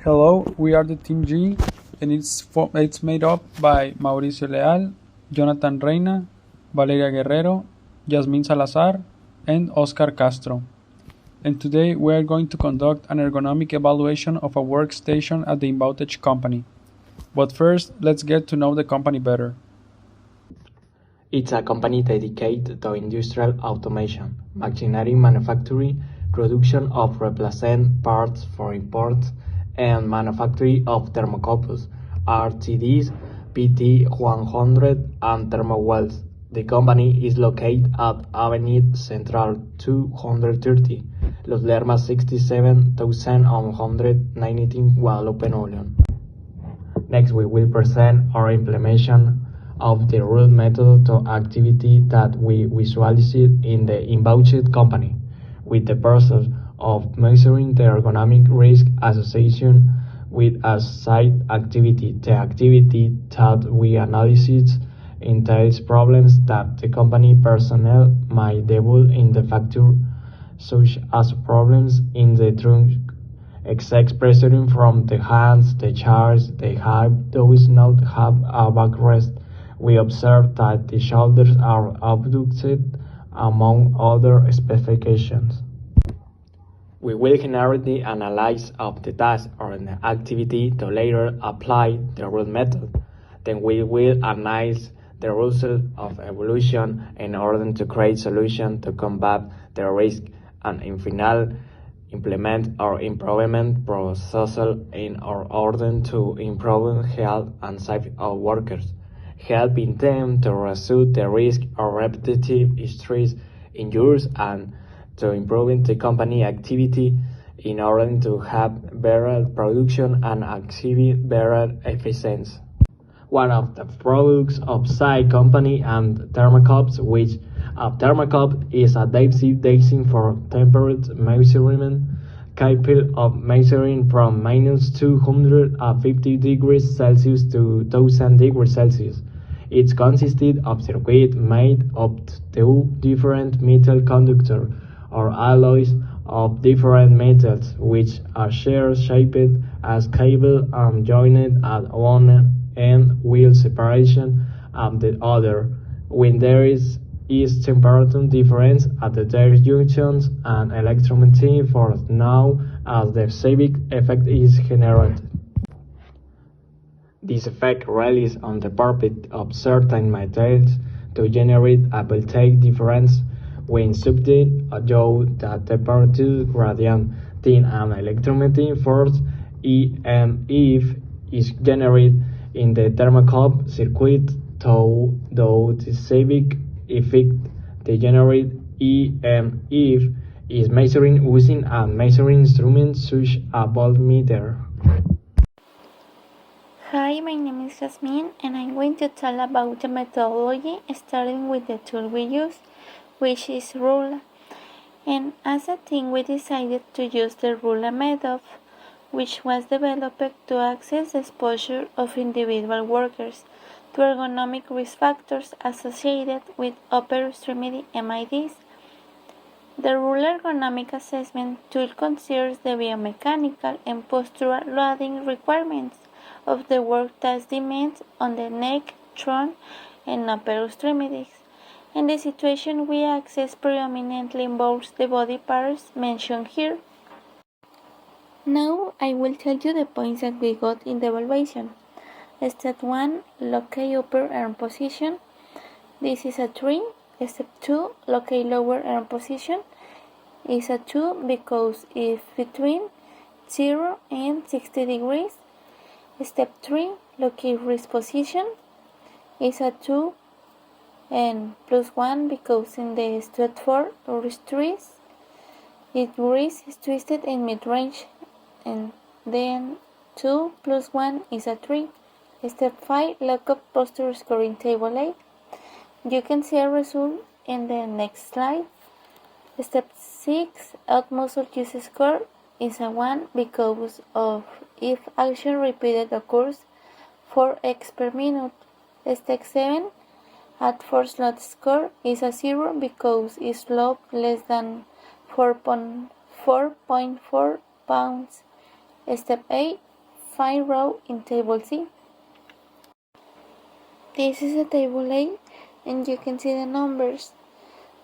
Hello, we are the Team G, and it's made up by Mauricio Leal, Jonathan Reina, Valeria Guerrero, Yasmin Salazar, and Oscar Castro. And today we are going to conduct an ergonomic evaluation of a workstation at the Inboutage company. But first, let's get to know the company better. It's a company dedicated to industrial automation, machinery manufacturing, production of replacement parts for imports, and manufacturing of thermocouples, RTDs, PT100, and thermowells. The company is located at Avenida Central 230, Los Lermas 67,119, Guadalupe, Nuevo León. Next, we will present our implementation of the rule method to activity that we visualized in the inbound company, with the purpose of measuring the ergonomic risk association with a site activity. The activity that we analyzed entails problems that the company personnel might develop in the factory, such as problems in the trunk, excess pressure from the hands, the chairs, the hip does not have a backrest. We observe that the shoulders are abducted, among other specifications. We will generally analyze of the task or the activity to later apply the rule method. Then we will analyze the result of evolution in order to create solutions to combat the risk, and in final implement our improvement process in order to improve health and safety of workers, helping them to reduce the risk of repetitive stress injuries and to improve the company activity in order to have better production and achieve better efficiency. One of the products of site company and thermocups, which a thermocup is a device for temperature measurement capable of measuring from -250 degrees Celsius to 1000 degrees Celsius. It consisted of circuits made of two different metal conductors or alloys of different metals, which are shaped as cable and joined at one end with separation at the other. When there is temperature difference at the their junctions, and electromagnetic force now as the civic effect is generated. This effect relies on the property of certain materials to generate a voltage difference when subject to the temperature gradient. Then an electromagnetic force EMF is generated in the thermocouple circuit, though the civic effect the generate EMF is measuring using a measuring instrument such a voltmeter. Hi, my name is Jasmine, and I'm going to tell about the methodology, starting with the tool we use, which is ruler. And as a team, we decided to use the ruler method, which was developed to assess the exposure of individual workers to ergonomic risk factors associated with upper extremity MIDs. The ruler ergonomic assessment tool considers the biomechanical and postural loading requirements of the work task demands on the neck, trunk, and upper extremities, and the situation we access predominantly involves the body parts mentioned here. Now I will tell you the points that we got in the evaluation. Step 1, locate upper arm position. This is a 3. Step 2, locate lower arm position. Is a 2 because it's between 0 and 60 degrees. Step 3, locate wrist position. Is a 2 and plus 1 because in the step 4 wrist twist, its wrist is twisted in mid-range, and then 2 plus 1 is a 3. Step 5, lock up posture scoring table 8. You can see a result in the next slide. Step 6, out muscle use score is a 1 because of if action repeated occurs 4x per minute. Step 7, at force load score is a 0 because it's load less than 4.4 pounds. Step 8, 5 row in table C. This is a table A, and you can see the numbers.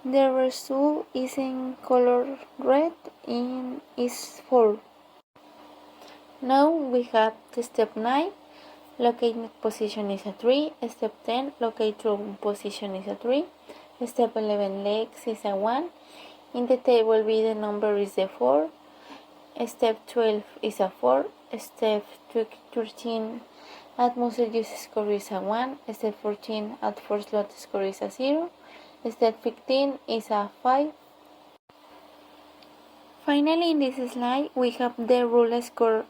The result is in color red and is 4. Now we have the step 9, locate net position is a 3, step 10, locate row position is a 3, step 11, legs is a 1, in the table B the number is the 4, step 12 is a 4, step 13 at muster use score is a 1, step 14 at first slot score is a 0, step 15 is a 5. Finally, in this slide we have the rule score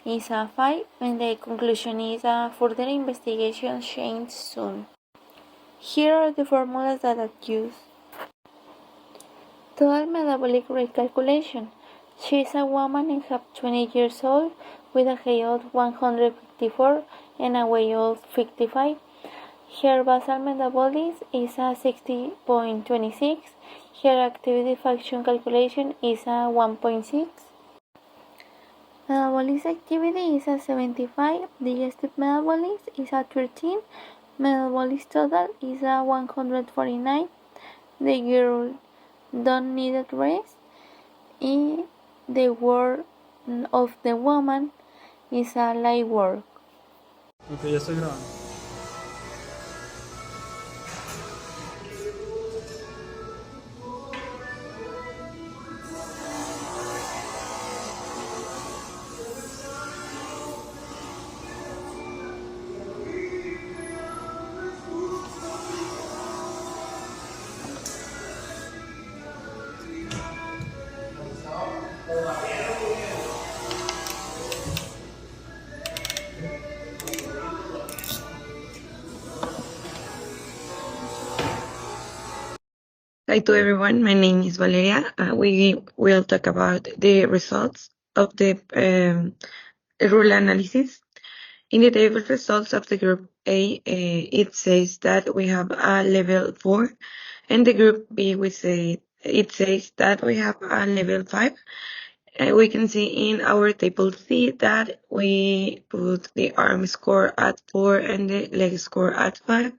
is a 5 and the conclusion is a further investigation change soon. Here are the formulas that are used. Total metabolic rate calculation. She is a woman and have 20 years old with a height of 154 and a weight of 55. Her basal metabolism is a 60.26. Her activity function calculation is a 1.6. Metabolism activity is a 75. Digestive metabolism is a 13. Metabolism total is a 149. The girl don't need rest. And the work of the woman is a light work. Ok, ya estoy grabando. Hi to everyone, my name is Valeria. We will talk about the results of the rule analysis. In the table results of the group A, it says that we have a level 4, and the group B it says that we have a level 5. We can see in our table C that we put the arm score at 4 and the leg score at 5.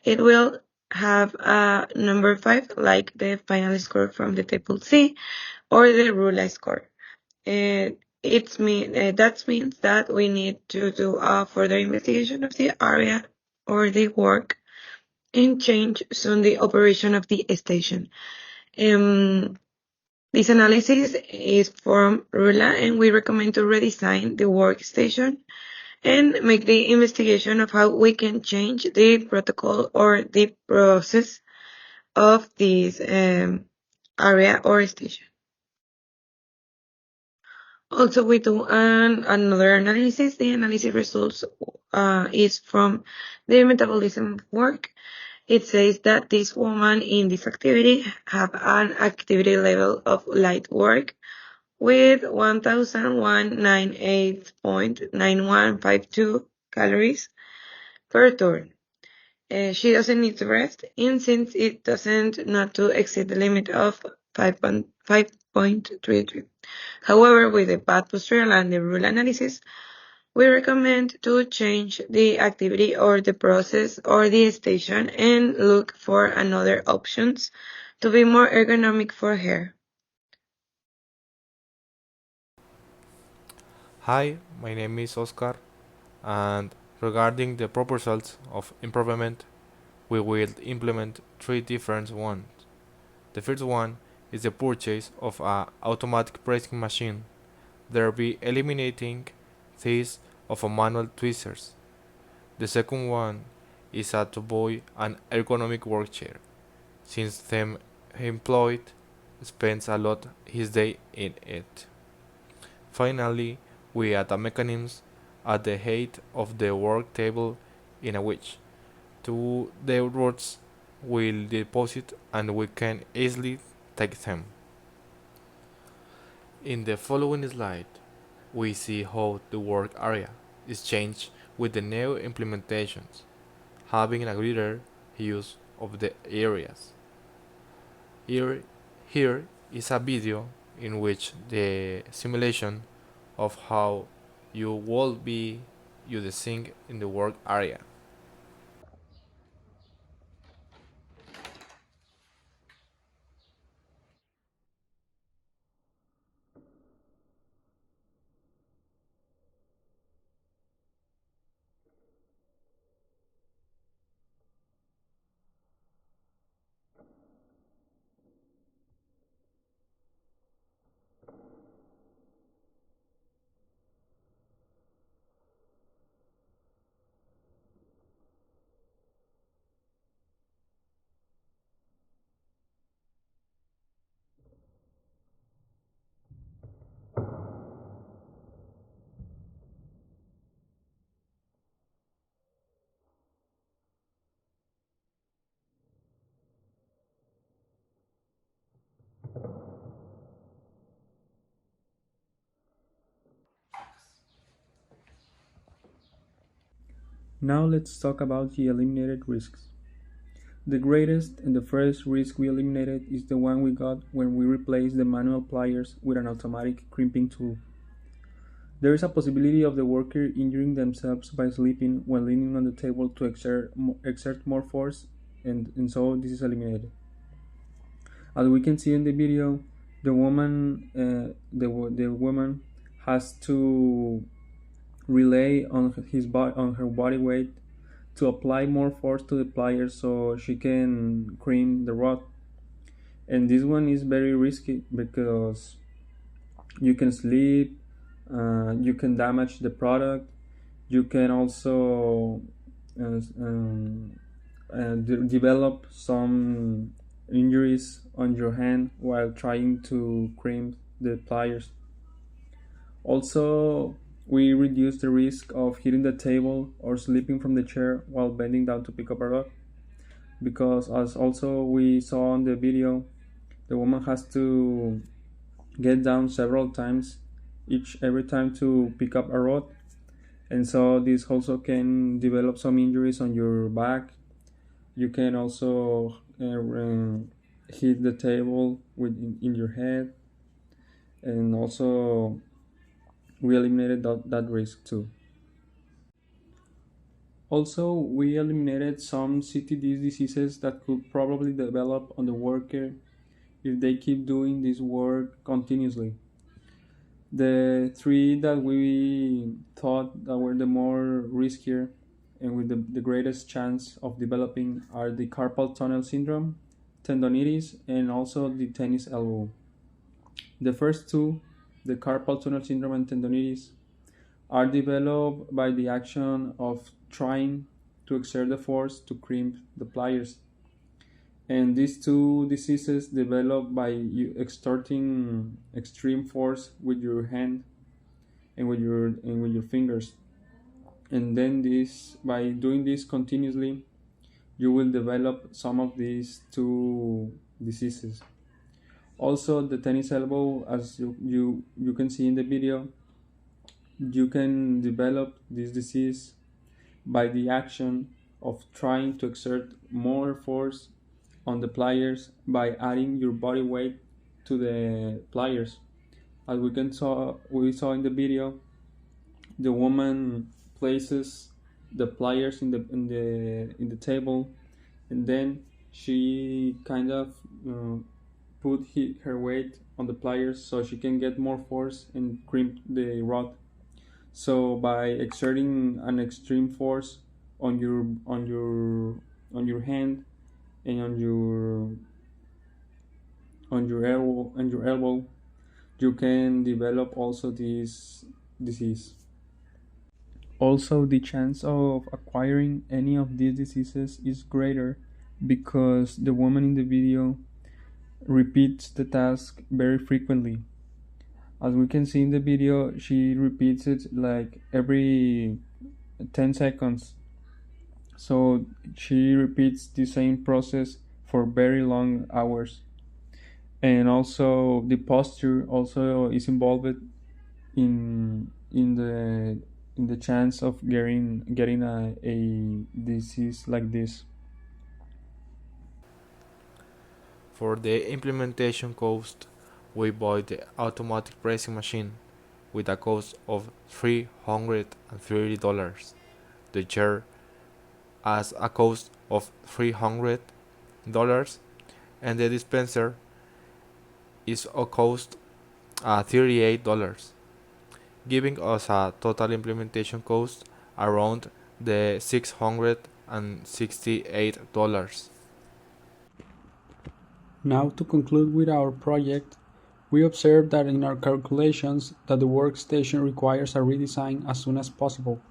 It will have a number 5, like the final score from the table C or the rule score. That means that we need to do a further investigation of the area or the work and change soon the operation of the station. This analysis is from Rula, and we recommend to redesign the workstation and make the investigation of how we can change the protocol or the process of this area or station. Also, we do another analysis. The analysis results is from the metabolism of work. It says that this woman in this activity have an activity level of light work with 1,198.9152 calories per turn. She doesn't need to rest, and since it doesn't not to exceed the limit of 5.33. However, with the path postural and the rule analysis, we recommend to change the activity or the process or the station and look for another options to be more ergonomic for her. Hi, my name is Oscar, and regarding the proposals of improvement, we will implement three different ones. The first one is the purchase of an automatic pressing machine, thereby eliminating this of a manual tweezers. The second one is to buy an ergonomic work chair, since the employed spends a lot his day in it. Finally, we add a mechanism at the height of the work table in which two the rods will deposit and we can easily take them. In the following slide, we see how the work area is changed with the new implementations, having a greater use of the areas. Here is a video in which the simulation of how you will be using in the work area. Now let's talk about the eliminated risks. The greatest and the first risk we eliminated is the one we got when we replaced the manual pliers with an automatic crimping tool. There is a possibility of the worker injuring themselves by sleeping when leaning on the table to exert more force, and so this is eliminated. As we can see in the video, the woman has to rely on on her body weight to apply more force to the pliers so she can crimp the rod. And this one is very risky because you can sleep, you can damage the product, you can also develop some injuries on your hand while trying to crimp the pliers. Also, we reduce the risk of hitting the table or slipping from the chair while bending down to pick up a rod, because as also we saw on the video, the woman has to get down several times every time to pick up a rod, and so this also can develop some injuries on your back. You can also hit the table in your head, and also we eliminated that risk too. Also, we eliminated some CTD diseases that could probably develop on the worker if they keep doing this work continuously. The three that we thought that were the more riskier and with the greatest chance of developing are the carpal tunnel syndrome, tendonitis, and also the tennis elbow. The first two, the carpal tunnel syndrome and tendonitis, are developed by the action of trying to exert the force to crimp the pliers. And these two diseases develop by you exerting extreme force with your hand and with your fingers. And then this, by doing this continuously, you will develop some of these two diseases. Also, the tennis elbow, as you can see in the video, you can develop this disease by the action of trying to exert more force on the pliers by adding your body weight to the pliers. As we saw in the video, the woman places the pliers in the table, and then she kind of put her weight on the pliers so she can get more force and crimp the rod. So by exerting an extreme force on your hand and on your elbow, you can develop also this disease. Also, the chance of acquiring any of these diseases is greater because the woman in the video repeats the task very frequently. As we can see in the video, she repeats it like every 10 seconds. So she repeats the same process for very long hours. And also the posture also is involved in the chance of getting a disease like this. For the implementation cost, we bought the automatic pressing machine with a cost of $330. The chair has a cost of $300, and the dispenser is a cost $38, giving us a total implementation cost around the $668. Now to conclude with our project, we observed that in our calculations that the workstation requires a redesign as soon as possible.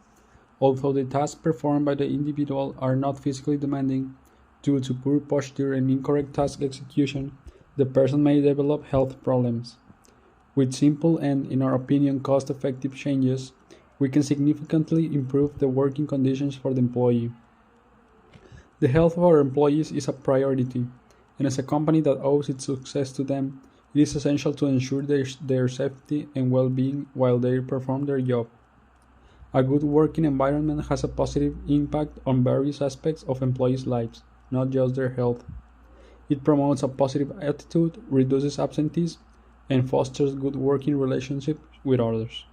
Although the tasks performed by the individual are not physically demanding, due to poor posture and incorrect task execution, the person may develop health problems. With simple and, in our opinion, cost-effective changes, we can significantly improve the working conditions for the employee. The health of our employees is a priority, and as a company that owes its success to them, it is essential to ensure their safety and well-being while they perform their job. A good working environment has a positive impact on various aspects of employees' lives, not just their health. It promotes a positive attitude, reduces absenteeism, and fosters good working relationships with others.